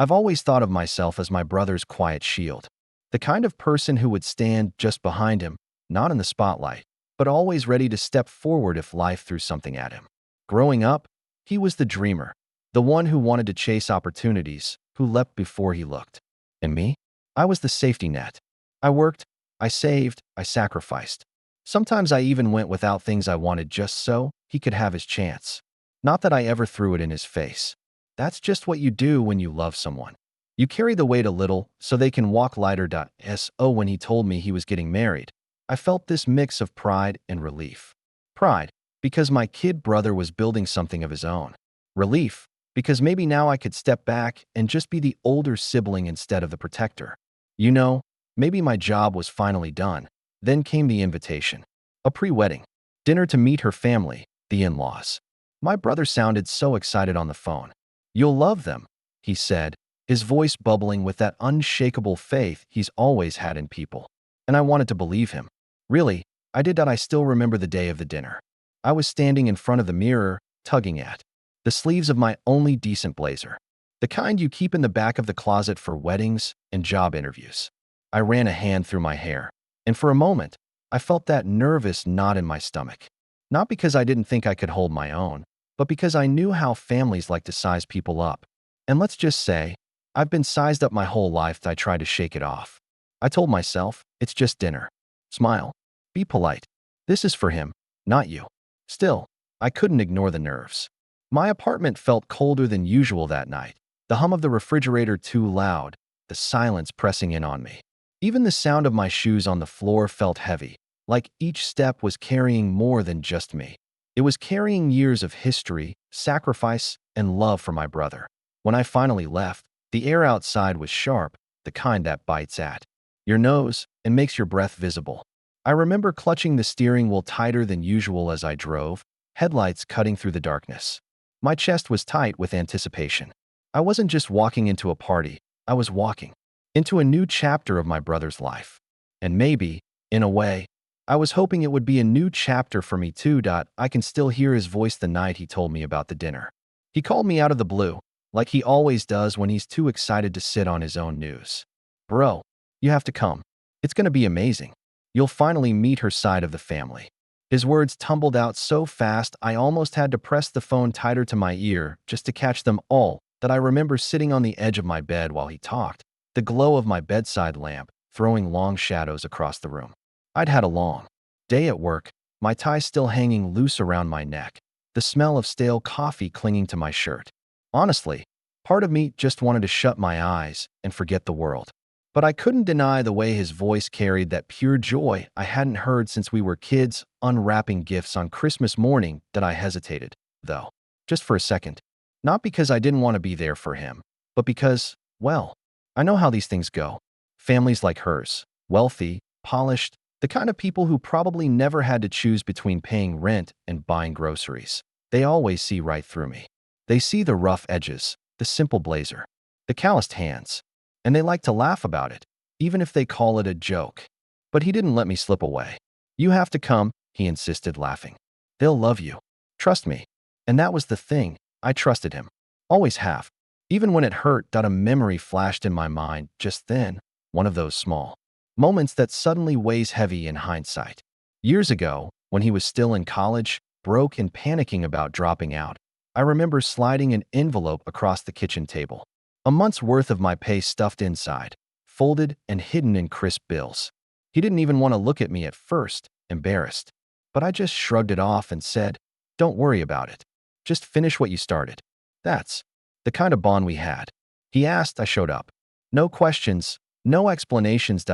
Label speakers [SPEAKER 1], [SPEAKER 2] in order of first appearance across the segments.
[SPEAKER 1] I've always thought of myself as my brother's quiet shield, the kind of person who would stand just behind him, not in the spotlight, but always ready to step forward if life threw something at him. Growing up, he was the dreamer, the one who wanted to chase opportunities, who leapt before he looked. And me? I was the safety net. I worked, I saved, I sacrificed. Sometimes I even went without things I wanted just so he could have his chance. Not that I ever threw it in his face. That's just what you do when you love someone. You carry the weight a little so they can walk lighter. So when he told me he was getting married, I felt this mix of pride and relief. Pride, because my kid brother was building something of his own. Relief, because maybe now I could step back and just be the older sibling instead of the protector. You know, maybe my job was finally done. Then came the invitation. A pre-wedding dinner to meet her family, the in-laws. My brother sounded so excited on the phone. "You'll love them," he said, his voice bubbling with that unshakable faith he's always had in people. And I wanted to believe him. Really, I did. I still remember the day of the dinner. I was standing in front of the mirror, tugging at the sleeves of my only decent blazer, the kind you keep in the back of the closet for weddings and job interviews. I ran a hand through my hair, and for a moment, I felt that nervous knot in my stomach. Not because I didn't think I could hold my own, but because I knew how families like to size people up. And let's just say, I've been sized up my whole life. I tried to shake it off. I told myself, it's just dinner. Smile. Be polite. This is for him, not you. Still, I couldn't ignore the nerves. My apartment felt colder than usual that night, the hum of the refrigerator too loud, the silence pressing in on me. Even the sound of my shoes on the floor felt heavy, like each step was carrying more than just me. It was carrying years of history, sacrifice, and love for my brother. When I finally left, the air outside was sharp, the kind that bites at your nose and makes your breath visible. I remember clutching the steering wheel tighter than usual as I drove, headlights cutting through the darkness. My chest was tight with anticipation. I wasn't just walking into a party, I was walking into a new chapter of my brother's life. And maybe, in a way, I was hoping it would be a new chapter for me too. I can still hear his voice the night he told me about the dinner. He called me out of the blue, like he always does when he's too excited to sit on his own news. "Bro, you have to come. It's gonna be amazing. You'll finally meet her side of the family." His words tumbled out so fast I almost had to press the phone tighter to my ear just to catch them all. That I remember sitting on the edge of my bed while he talked, the glow of my bedside lamp throwing long shadows across the room. I'd had a long day at work, my tie still hanging loose around my neck, the smell of stale coffee clinging to my shirt. Honestly, part of me just wanted to shut my eyes and forget the world. But I couldn't deny the way his voice carried that pure joy I hadn't heard since we were kids, unwrapping gifts on Christmas morning. That I hesitated, though, just for a second. Not because I didn't want to be there for him, but because, well, I know how these things go. Families like hers, wealthy, polished, the kind of people who probably never had to choose between paying rent and buying groceries. They always see right through me. They see the rough edges, the simple blazer, the calloused hands, and they like to laugh about it, even if they call it a joke. But he didn't let me slip away. "You have to come," he insisted, laughing. "They'll love you. Trust me." And that was the thing. I trusted him. Always have. Even when it hurt. A memory flashed in my mind just then, one of those small moments that suddenly weighs heavy in hindsight. Years ago, when he was still in college, broke and panicking about dropping out, I remember sliding an envelope across the kitchen table. A month's worth of my pay stuffed inside, folded and hidden in crisp bills. He didn't even want to look at me at first, embarrassed. But I just shrugged it off and said, "Don't worry about it. Just finish what you started." That's the kind of bond we had. He asked, I showed up. No questions, no explanations.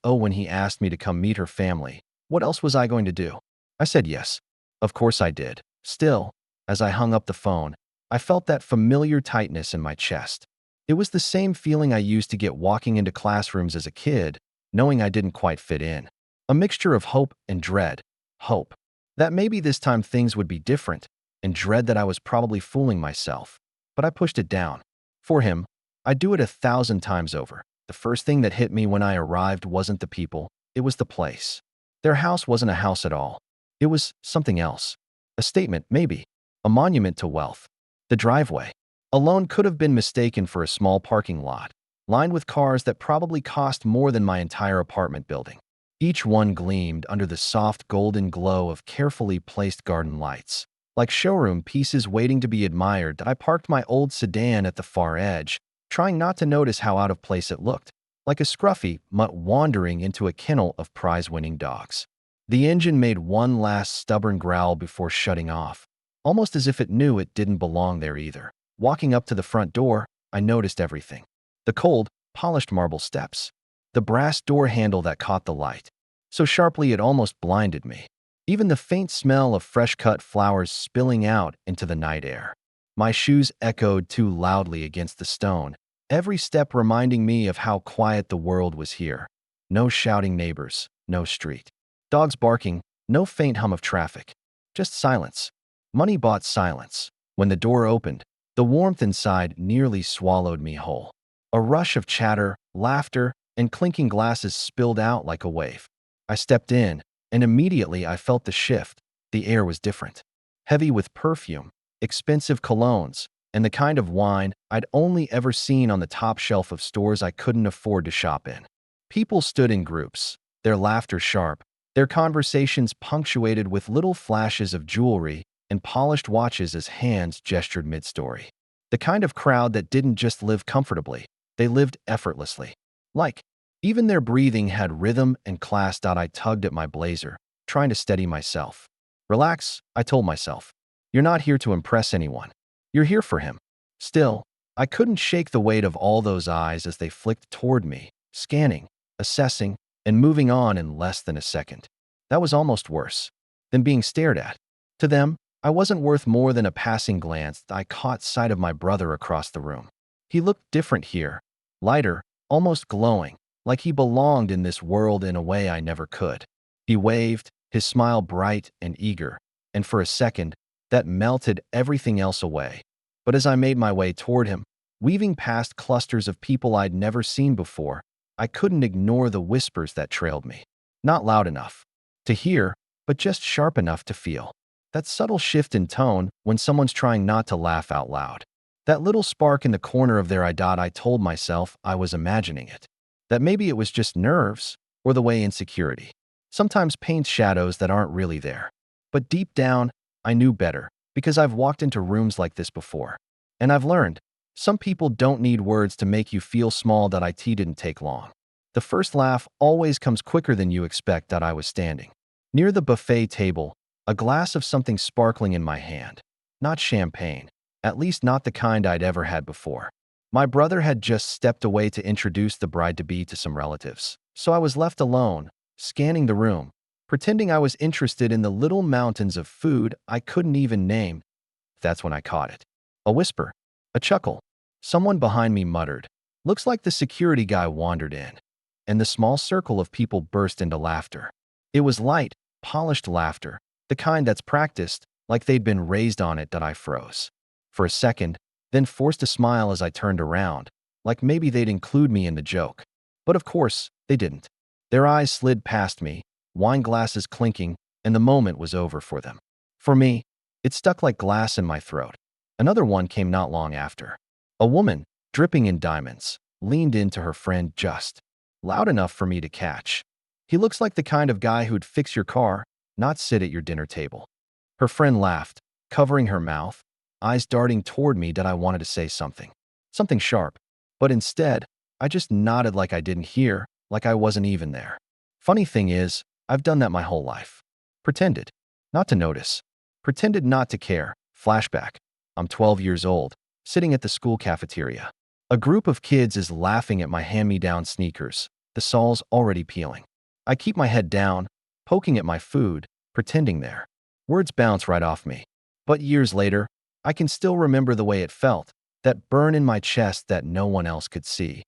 [SPEAKER 1] When he asked me to come meet her family, what else was I going to do? I said yes. Of course I did. Still, as I hung up the phone, I felt that familiar tightness in my chest. It was the same feeling I used to get walking into classrooms as a kid, knowing I didn't quite fit in. A mixture of hope and dread. Hope that maybe this time things would be different, and dread that I was probably fooling myself. But I pushed it down. For him, I'd do it 1,000 times over. The first thing that hit me when I arrived wasn't the people, it was the place. Their house wasn't a house at all. It was something else. A statement, maybe. A monument to wealth. The driveway. Alone could have been mistaken for a small parking lot, lined with cars that probably cost more than my entire apartment building. Each one gleamed under the soft golden glow of carefully placed garden lights. Like showroom pieces waiting to be admired, I parked my old sedan at the far edge, trying not to notice how out of place it looked, like a scruffy mutt wandering into a kennel of prize-winning dogs. The engine made one last stubborn growl before shutting off, almost as if it knew it didn't belong there either. Walking up to the front door, I noticed everything. The cold, polished marble steps. The brass door handle that caught the light, so sharply it almost blinded me. Even the faint smell of fresh-cut flowers spilling out into the night air. My shoes echoed too loudly against the stone, every step reminding me of how quiet the world was here. No shouting neighbors, no street. Dogs barking, no faint hum of traffic. Just silence. Money bought silence. When the door opened, the warmth inside nearly swallowed me whole. A rush of chatter, laughter, and clinking glasses spilled out like a wave. I stepped in, and immediately I felt the shift. The air was different. Heavy with perfume, expensive colognes, and the kind of wine I'd only ever seen on the top shelf of stores I couldn't afford to shop in. People stood in groups, their laughter sharp, their conversations punctuated with little flashes of jewelry and polished watches as hands gestured mid-story. The kind of crowd that didn't just live comfortably, they lived effortlessly. Even their breathing had rhythm and class. I tugged at my blazer, trying to steady myself. Relax, I told myself. You're not here to impress anyone. You're here for him. Still, I couldn't shake the weight of all those eyes as they flicked toward me, scanning, assessing, and moving on in less than a second. That was almost worse than being stared at. To them, I wasn't worth more than a passing glance. I caught sight of my brother across the room. He looked different here, lighter, almost glowing, like he belonged in this world in a way I never could. He waved, his smile bright and eager, and for a second, that melted everything else away. But as I made my way toward him, weaving past clusters of people I'd never seen before, I couldn't ignore the whispers that trailed me. Not loud enough to hear, but just sharp enough to feel. That subtle shift in tone when someone's trying not to laugh out loud. That little spark in the corner of their eye. I told myself I was imagining it. That maybe it was just nerves, or the way insecurity sometimes paints shadows that aren't really there. But deep down, I knew better, because I've walked into rooms like this before. And I've learned, some people don't need words to make you feel small. It didn't take long. The first laugh always comes quicker than you expect. I was standing near the buffet table, a glass of something sparkling in my hand. Not champagne, at least not the kind I'd ever had before. My brother had just stepped away to introduce the bride-to-be to some relatives, so I was left alone, scanning the room, pretending I was interested in the little mountains of food I couldn't even name. That's when I caught it. A whisper, a chuckle. Someone behind me muttered, "Looks like the security guy wandered in." And the small circle of people burst into laughter. It was light, polished laughter, the kind that's practiced, like they'd been raised on it. I froze for a second, then forced a smile as I turned around, like maybe they'd include me in the joke. But of course, they didn't. Their eyes slid past me, wine glasses clinking, and the moment was over for them. For me, it stuck like glass in my throat. Another one came not long after. A woman, dripping in diamonds, leaned into her friend just loud enough for me to catch. "He looks like the kind of guy who'd fix your car, not sit at your dinner table." Her friend laughed, covering her mouth, eyes darting toward me. I wanted to say something sharp, but instead, I just nodded like I didn't hear, like I wasn't even there. Funny thing is, I've done that my whole life. Pretended not to notice, pretended not to care. Flashback. I'm 12 years old, sitting at the school cafeteria. A group of kids is laughing at my hand-me-down sneakers, the soles already peeling. I keep my head down, poking at my food, pretending there. Words bounce right off me. But years later, I can still remember the way it felt, that burn in my chest that no one else could see.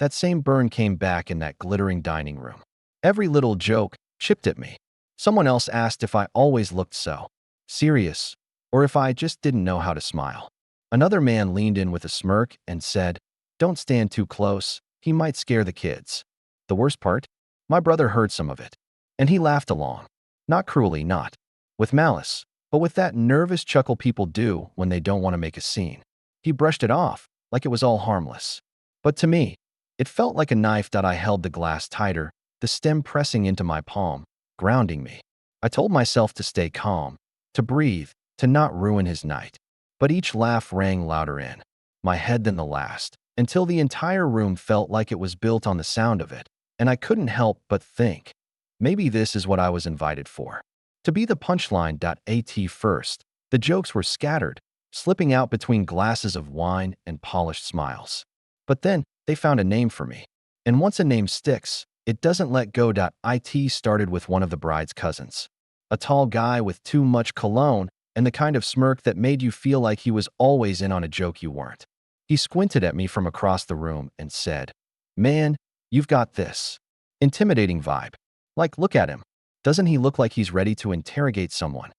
[SPEAKER 1] That same burn came back in that glittering dining room. Every little joke chipped at me. Someone else asked if I always looked so serious, or if I just didn't know how to smile. Another man leaned in with a smirk and said, "Don't stand too close, he might scare the kids." The worst part? My brother heard some of it, and he laughed along. Not cruelly, not with malice, but with that nervous chuckle people do when they don't want to make a scene. He brushed it off, like it was all harmless. But to me, it felt like a knife. I held the glass tighter, the stem pressing into my palm, grounding me. I told myself to stay calm, to breathe, to not ruin his night. But each laugh rang louder in my head than the last, until the entire room felt like it was built on the sound of it, and I couldn't help but think, maybe this is what I was invited for. To be the punchline. At first, the jokes were scattered, slipping out between glasses of wine and polished smiles. But then they found a name for me. And once a name sticks, it doesn't let go. It started with one of the bride's cousins. A tall guy with too much cologne and the kind of smirk that made you feel like he was always in on a joke you weren't. He squinted at me from across the room and said, "Man, you've got this intimidating vibe. Like, look at him. Doesn't he look like he's ready to interrogate someone?"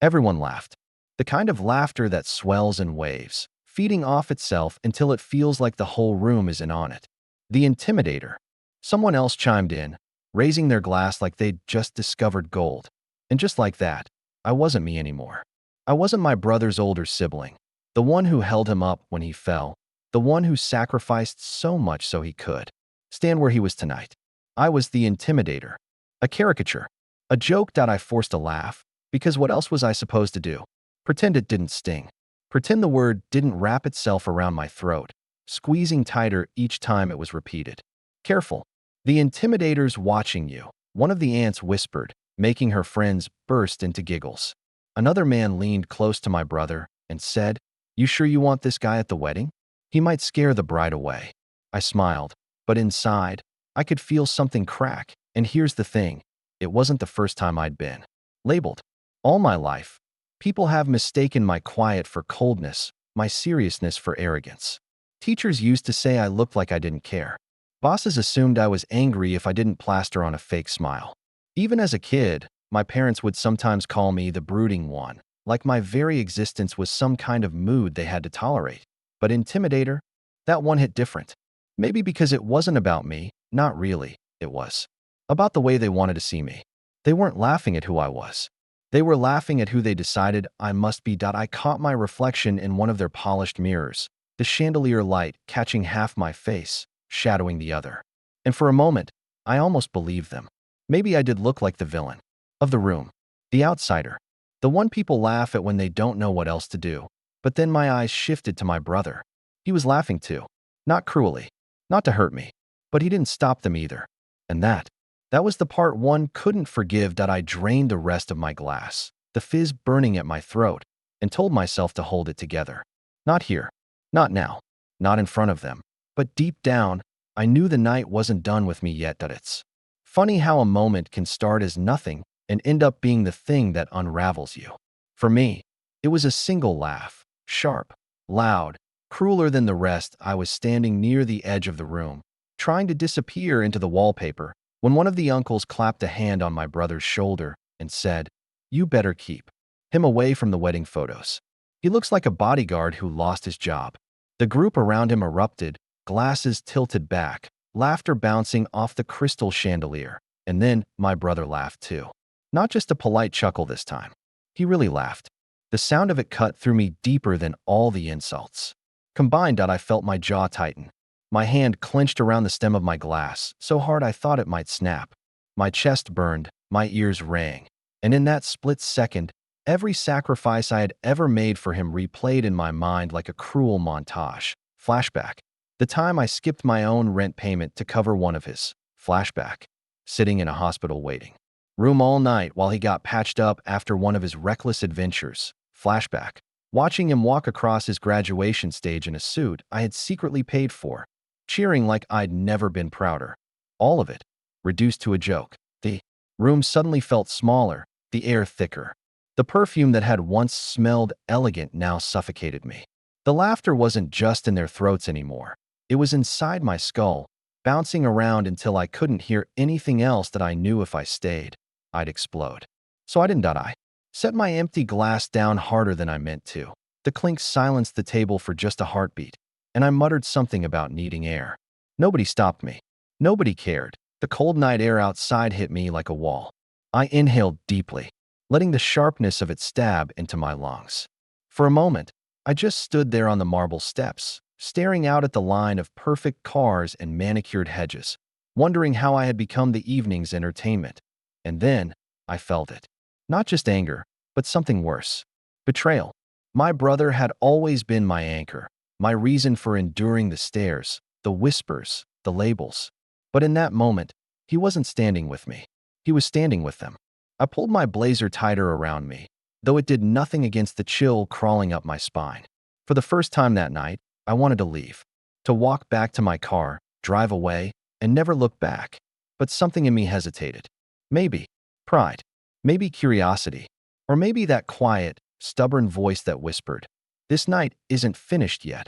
[SPEAKER 1] Everyone laughed. The kind of laughter that swells and waves, feeding off itself until it feels like the whole room is in on it. The Intimidator. Someone else chimed in, raising their glass like they'd just discovered gold. And just like that, I wasn't me anymore. I wasn't my brother's older sibling, the one who held him up when he fell, the one who sacrificed so much so he could stand where he was tonight. I was the Intimidator. A caricature. A joke. I forced a laugh, because what else was I supposed to do? Pretend it didn't sting. Pretend the word didn't wrap itself around my throat, squeezing tighter each time it was repeated. Careful. The Intimidator's watching you, one of the ants whispered, making her friends burst into giggles. Another man leaned close to my brother and said, "You sure you want this guy at the wedding? He might scare the bride away." I smiled, but inside, I could feel something crack. And here's the thing, it wasn't the first time I'd been labeled. All my life, people have mistaken my quiet for coldness, my seriousness for arrogance. Teachers used to say I looked like I didn't care. Bosses assumed I was angry if I didn't plaster on a fake smile. Even as a kid, my parents would sometimes call me the brooding one, like my very existence was some kind of mood they had to tolerate. But Intimidator, that one hit different. Maybe because it wasn't about me, not really, it was about the way they wanted to see me. They weren't laughing at who I was. They were laughing at who they decided I must be. I caught my reflection in one of their polished mirrors, the chandelier light catching half my face, shadowing the other. And for a moment, I almost believed them. Maybe I did look like the villain of the room, the outsider, the one people laugh at when they don't know what else to do. But then my eyes shifted to my brother. He was laughing too, not cruelly, not to hurt me, but he didn't stop them either. And that was the part one couldn't forgive. I drained the rest of my glass, the fizz burning at my throat, and told myself to hold it together. Not here, not now, not in front of them, but deep down, I knew the night wasn't done with me yet. It's funny how a moment can start as nothing and end up being the thing that unravels you. For me, it was a single laugh, sharp, loud, crueler than the rest. I was standing near the edge of the room, trying to disappear into the wallpaper, when one of the uncles clapped a hand on my brother's shoulder and said, "You better keep him away from the wedding photos. He looks like a bodyguard who lost his job." The group around him erupted, glasses tilted back, laughter bouncing off the crystal chandelier. And then my brother laughed too. Not just a polite chuckle this time. He really laughed. The sound of it cut through me deeper than all the insults. Combined, I felt my jaw tighten. My hand clenched around the stem of my glass, so hard I thought it might snap. My chest burned, my ears rang. And in that split second, every sacrifice I had ever made for him replayed in my mind like a cruel montage. Flashback. The time I skipped my own rent payment to cover one of his. Flashback. Sitting in a hospital waiting room all night while he got patched up after one of his reckless adventures. Flashback. Watching him walk across his graduation stage in a suit I had secretly paid for, cheering like I'd never been prouder. All of it, reduced to a joke. The room suddenly felt smaller, the air thicker. The perfume that had once smelled elegant now suffocated me. The laughter wasn't just in their throats anymore. It was inside my skull, bouncing around until I couldn't hear anything else that I knew if I stayed, I'd explode. So I didn't. I set my empty glass down harder than I meant to. The clink silenced the table for just a heartbeat, and I muttered something about needing air. Nobody stopped me. Nobody cared. The cold night air outside hit me like a wall. I inhaled deeply, letting the sharpness of it stab into my lungs. For a moment, I just stood there on the marble steps, staring out at the line of perfect cars and manicured hedges, wondering how I had become the evening's entertainment. And then I felt it. Not just anger, but something worse. Betrayal. My brother had always been my anchor, my reason for enduring the stares, the whispers, the labels. But in that moment, he wasn't standing with me. He was standing with them. I pulled my blazer tighter around me, though it did nothing against the chill crawling up my spine. For the first time that night, I wanted to leave, to walk back to my car, drive away, and never look back. But something in me hesitated. Maybe pride, maybe curiosity, or maybe that quiet, stubborn voice that whispered, "This night isn't finished yet."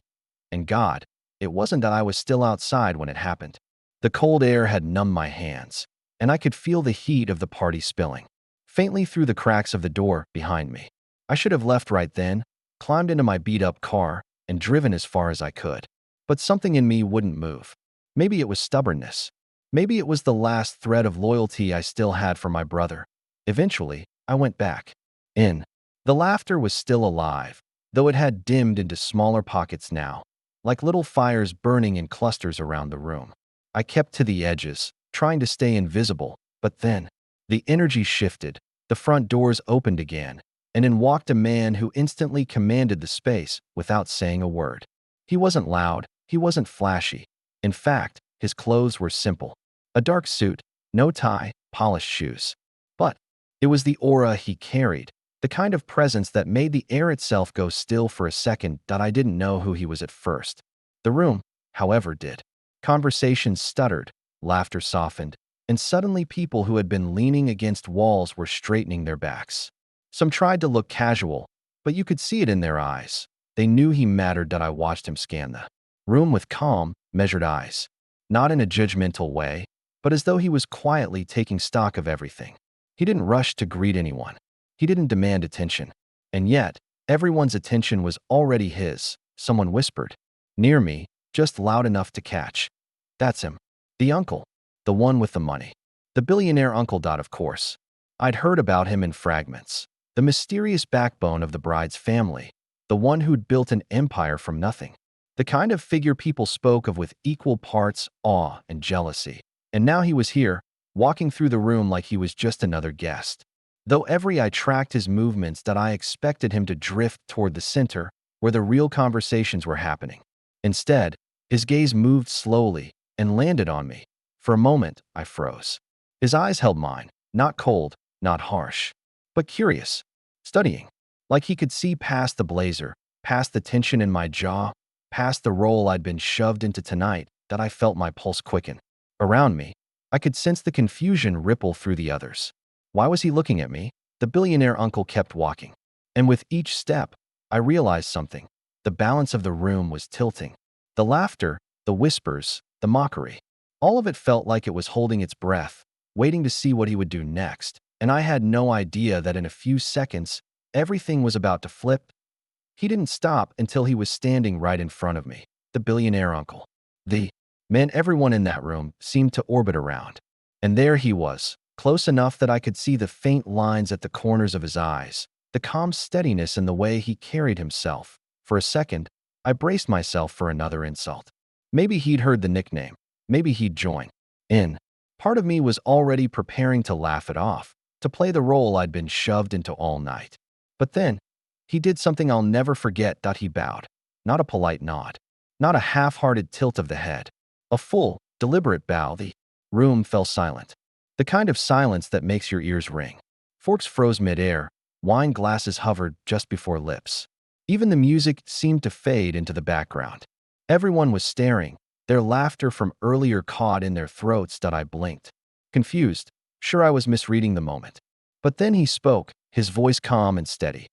[SPEAKER 1] And God, it wasn't that I was still outside when it happened. The cold air had numbed my hands, and I could feel the heat of the party spilling faintly through the cracks of the door behind me. I should have left right then, climbed into my beat-up car, and driven as far as I could. But something in me wouldn't move. Maybe it was stubbornness. Maybe it was the last thread of loyalty I still had for my brother. Eventually, I went back. In. The laughter was still alive, though it had dimmed into smaller pockets now, like little fires burning in clusters around the room. I kept to the edges, trying to stay invisible, but then the energy shifted, the front doors opened again, and in walked a man who instantly commanded the space without saying a word. He wasn't loud, he wasn't flashy. In fact, his clothes were simple. A dark suit, no tie, polished shoes. But it was the aura he carried, the kind of presence that made the air itself go still for a second that I didn't know who he was at first. The room, however, did. Conversations stuttered, laughter softened, and suddenly people who had been leaning against walls were straightening their backs. Some tried to look casual, but you could see it in their eyes. They knew he mattered that I watched him scan the room with calm, measured eyes. Not in a judgmental way, but as though he was quietly taking stock of everything. He didn't rush to greet anyone. He didn't demand attention. And yet, everyone's attention was already his. Someone whispered, near me, just loud enough to catch. That's him. The uncle. The one with the money. The billionaire uncle. Of course. I'd heard about him in fragments. The mysterious backbone of the bride's family. The one who'd built an empire from nothing. The kind of figure people spoke of with equal parts awe and jealousy. And now he was here, walking through the room like he was just another guest. Though every eye tracked his movements that I expected him to drift toward the center, where the real conversations were happening. Instead, his gaze moved slowly and landed on me. For a moment, I froze. His eyes held mine, not cold, not harsh, but curious, studying, like he could see past the blazer, past the tension in my jaw, past the role I'd been shoved into tonight, that I felt my pulse quicken. Around me, I could sense the confusion ripple through the others. Why was he looking at me? The billionaire uncle kept walking. And with each step, I realized something. The balance of the room was tilting. The laughter, the whispers, the mockery. All of it felt like it was holding its breath, waiting to see what he would do next. And I had no idea that in a few seconds, everything was about to flip. He didn't stop until he was standing right in front of me. The billionaire uncle. The man everyone in that room seemed to orbit around. And there he was, close enough that I could see the faint lines at the corners of his eyes, the calm steadiness in the way he carried himself. For a second, I braced myself for another insult. Maybe he'd heard the nickname. Maybe he'd join in. Part of me was already preparing to laugh it off, to play the role I'd been shoved into all night. But then, he did something I'll never forget. He bowed. Not a polite nod. Not a half-hearted tilt of the head. A full, deliberate bow. The room fell silent. The kind of silence that makes your ears ring. Forks froze mid-air. Wine glasses hovered just before lips. Even the music seemed to fade into the background. Everyone was staring, their laughter from earlier caught in their throats. I blinked. Confused, sure I was misreading the moment. But then he spoke, his voice calm and steady.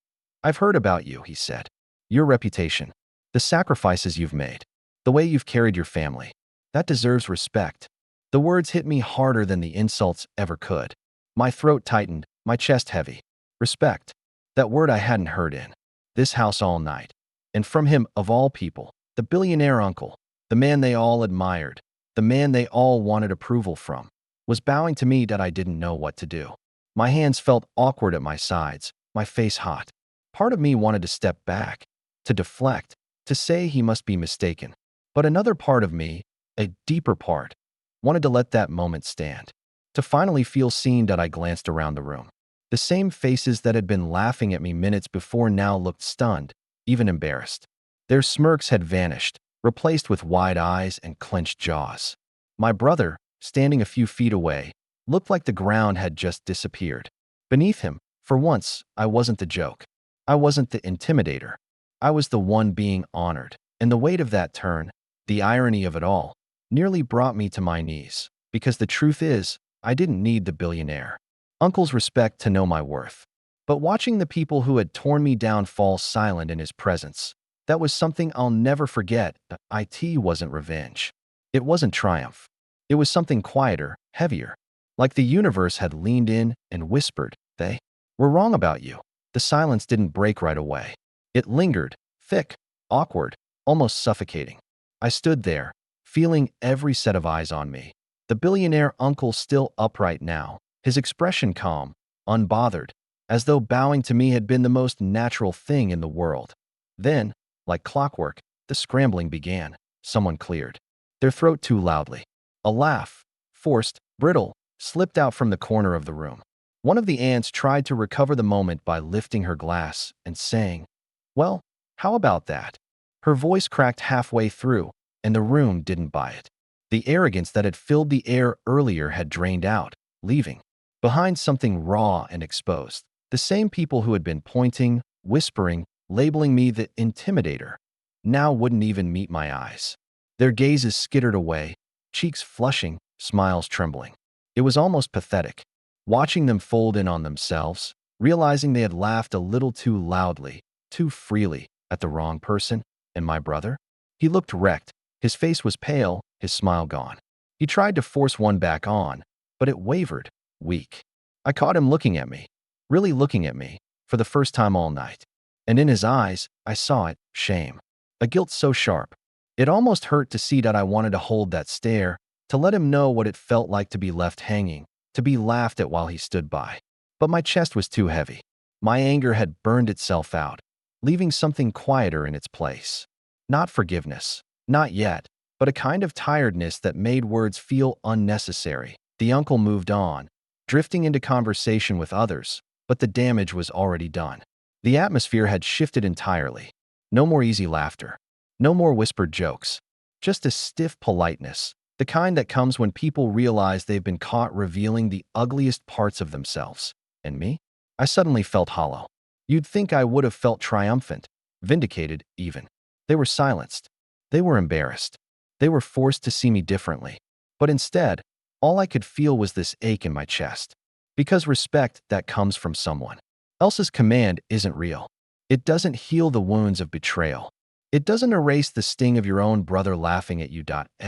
[SPEAKER 1] I've heard about you, he said. Your reputation. The sacrifices you've made. The way you've carried your family. That deserves respect. The words hit me harder than the insults ever could. My throat tightened, my chest heavy. Respect. That word I hadn't heard in this house all night. And from him, of all people, the billionaire uncle, the man they all admired, the man they all wanted approval from, was bowing to me. I didn't know what to do. My hands felt awkward at my sides, my face hot. Part of me wanted to step back, to deflect, to say he must be mistaken. But another part of me, a deeper part, wanted to let that moment stand. To finally feel seen. I glanced around the room. The same faces that had been laughing at me minutes before now looked stunned, even embarrassed. Their smirks had vanished, replaced with wide eyes and clenched jaws. My brother, standing a few feet away, looked like the ground had just disappeared. Beneath him, for once, I wasn't the joke. I wasn't the intimidator. I was the one being honored. And the weight of that turn, the irony of it all, nearly brought me to my knees. Because the truth is, I didn't need the billionaire uncle's respect to know my worth. But watching the people who had torn me down fall silent in his presence, that was something I'll never forget. It wasn't revenge. It wasn't triumph. It was something quieter, heavier. Like the universe had leaned in and whispered, "They were wrong about you." The silence didn't break right away. It lingered, thick, awkward, almost suffocating. I stood there, feeling every set of eyes on me. The billionaire uncle still upright now, his expression calm, unbothered, as though bowing to me had been the most natural thing in the world. Then, like clockwork, the scrambling began. Someone cleared their throat too loudly. A laugh, forced, brittle, slipped out from the corner of the room. One of the aunts tried to recover the moment by lifting her glass and saying, "Well, how about that?" Her voice cracked halfway through, and the room didn't buy it. The arrogance that had filled the air earlier had drained out, leaving behind something raw and exposed. The same people who had been pointing, whispering, labeling me the intimidator, now wouldn't even meet my eyes. Their gazes skittered away, cheeks flushing, smiles trembling. It was almost pathetic, watching them fold in on themselves, realizing they had laughed a little too loudly, too freely, at the wrong person. And my brother? He looked wrecked. His face was pale, his smile gone. He tried to force one back on, but it wavered, weak. I caught him looking at me, really looking at me, for the first time all night. And in his eyes, I saw it, shame. A guilt so sharp. It almost hurt to see that I wanted to hold that stare, to let him know what it felt like to be left hanging, to be laughed at while he stood by. But my chest was too heavy. My anger had burned itself out, leaving something quieter in its place. Not forgiveness, not yet, but a kind of tiredness that made words feel unnecessary. The uncle moved on, drifting into conversation with others, but the damage was already done. The atmosphere had shifted entirely. No more easy laughter. No more whispered jokes. Just a stiff politeness, the kind that comes when people realize they've been caught revealing the ugliest parts of themselves. And me? I suddenly felt hollow. You'd think I would have felt triumphant, vindicated even. They were silenced. They were embarrassed. They were forced to see me differently. But instead, all I could feel was this ache in my chest. Because respect that comes from someone else's command isn't real. It doesn't heal the wounds of betrayal. It doesn't erase the sting of your own brother laughing at you.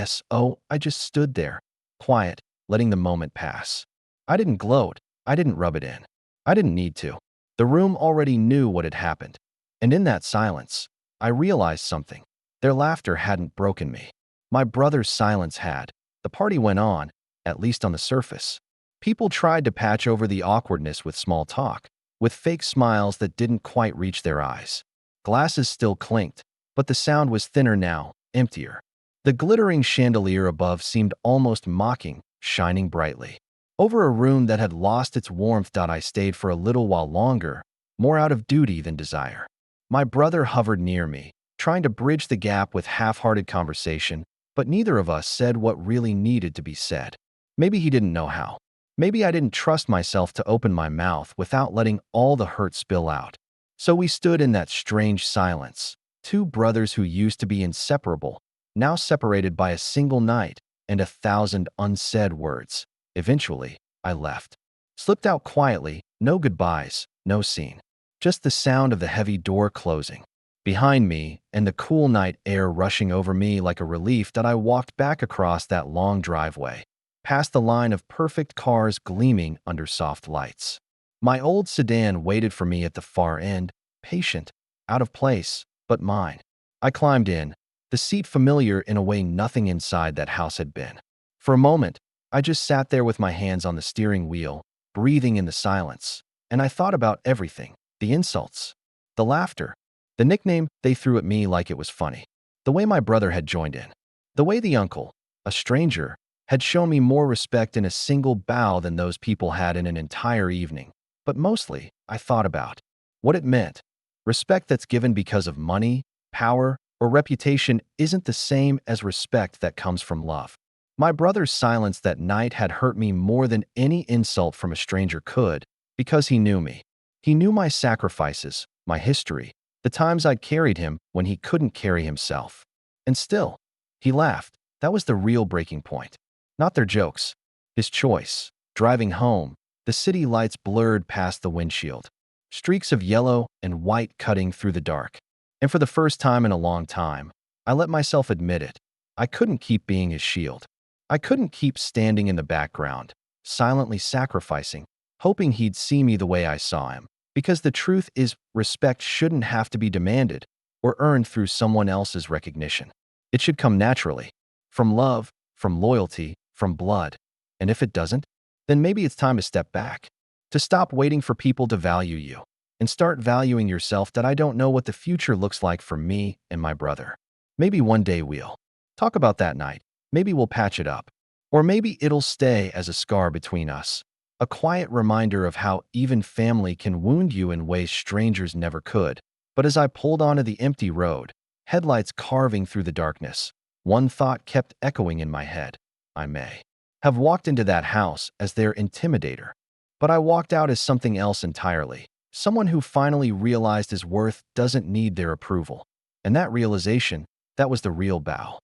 [SPEAKER 1] So I just stood there, quiet, letting the moment pass. I didn't gloat. I didn't rub it in. I didn't need to. The room already knew what had happened. And in that silence, I realized something. Their laughter hadn't broken me. My brother's silence had. The party went on, at least on the surface. People tried to patch over the awkwardness with small talk, with fake smiles that didn't quite reach their eyes. Glasses still clinked, but the sound was thinner now, emptier. The glittering chandelier above seemed almost mocking, shining brightly. Over a room that had lost its warmth. I stayed for a little while longer, more out of duty than desire. My brother hovered near me, trying to bridge the gap with half-hearted conversation, but neither of us said what really needed to be said. Maybe he didn't know how. Maybe I didn't trust myself to open my mouth without letting all the hurt spill out. So we stood in that strange silence, two brothers who used to be inseparable, now separated by a single night and 1,000 unsaid words. Eventually, I left. Slipped out quietly, no goodbyes, no scene. Just the sound of the heavy door closing behind me and the cool night air rushing over me like a relief. I walked back across that long driveway, past the line of perfect cars gleaming under soft lights. My old sedan waited for me at the far end, patient, out of place, but mine. I climbed in, the seat familiar in a way nothing inside that house had been. For a moment, I just sat there with my hands on the steering wheel, breathing in the silence, and I thought about everything, the insults, the laughter, The nickname they threw at me like it was funny. The way my brother had joined in. The way the uncle, a stranger, had shown me more respect in a single bow than those people had in an entire evening. But mostly, I thought about what it meant. Respect that's given because of money, power, or reputation isn't the same as respect that comes from love. My brother's silence that night had hurt me more than any insult from a stranger could, because he knew me. He knew my sacrifices, my history, the times I'd carried him when he couldn't carry himself. And still, he laughed. That was the real breaking point. Not their jokes. His choice. Driving home, the city lights blurred past the windshield. Streaks of yellow and white cutting through the dark. And for the first time in a long time, I let myself admit it. I couldn't keep being his shield. I couldn't keep standing in the background, silently sacrificing, hoping he'd see me the way I saw him. Because the truth is, respect shouldn't have to be demanded or earned through someone else's recognition. It should come naturally, from love, from loyalty, from blood. And if it doesn't, then maybe it's time to step back, to stop waiting for people to value you, and start valuing yourself. That I don't know what the future looks like for me and my brother. Maybe one day we'll talk about that night. Maybe we'll patch it up. Or maybe it'll stay as a scar between us. A quiet reminder of how even family can wound you in ways strangers never could. But as I pulled onto the empty road, headlights carving through the darkness, one thought kept echoing in my head. I may have walked into that house as their intimidator, but I walked out as something else entirely. Someone who finally realized his worth doesn't need their approval. And that realization, that was the real bow.